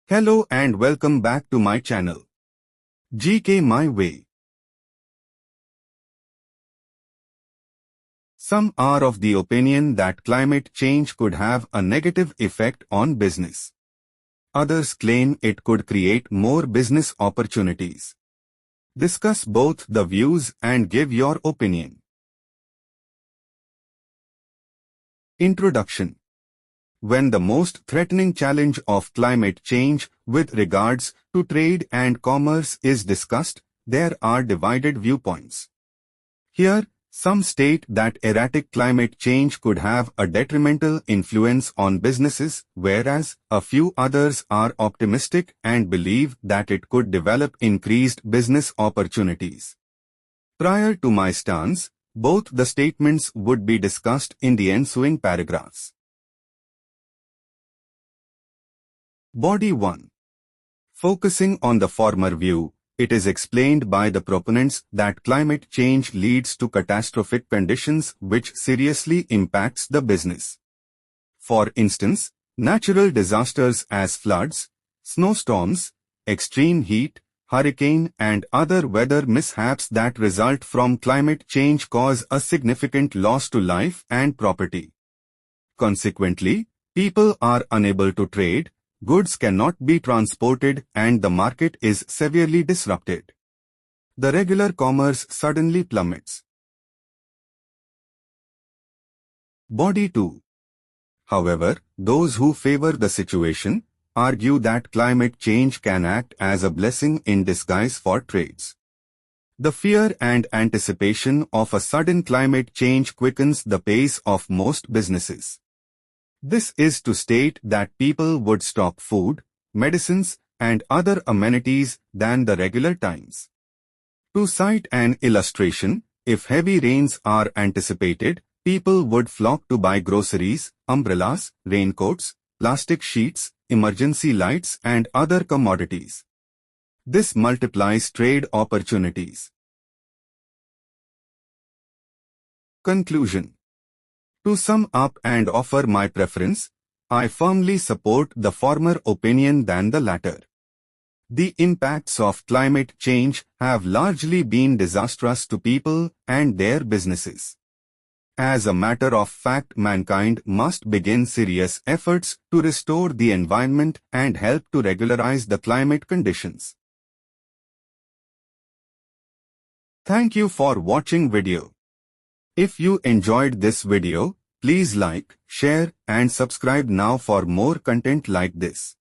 Hello and welcome back to my channel, GK My Way. Some are of the opinion that climate change could have a negative effect on business. Others claim it could create more business opportunities. Discuss both the views and give your opinion. Introduction. When the most threatening challenge of climate change with regards to trade and commerce is discussed, there are divided viewpoints. Here, some state that erratic climate change could have a detrimental influence on businesses, whereas a few others are optimistic and believe that it could develop increased business opportunities. Prior to my stance, both the statements would be discussed in the ensuing paragraphs. Body 1. Focusing on the former view, it is explained by the proponents that climate change leads to catastrophic conditions which seriously impacts the business. For instance, natural disasters as floods, snowstorms, extreme heat, hurricane and other weather mishaps that result from climate change cause a significant loss to life and property. Consequently, people are unable to trade, goods cannot be transported and the market is severely disrupted. The regular commerce suddenly plummets. Body 2. However, those who favor the situation argue that climate change can act as a blessing in disguise for trades. The fear and anticipation of a sudden climate change quickens the pace of most businesses. This is to state that people would stock food, medicines, and other amenities than the regular times. To cite an illustration, if heavy rains are anticipated, people would flock to buy groceries, umbrellas, raincoats, plastic sheets, emergency lights, and other commodities. This multiplies trade opportunities. Conclusion. To sum up and offer my preference, I firmly support the former opinion than the latter. The impacts of climate change have largely been disastrous to people and their businesses. As a matter of fact, mankind must begin serious efforts to restore the environment and help to regularize the climate conditions. Thank you for watching video. If you enjoyed this video, please like, share and subscribe now for more content like this.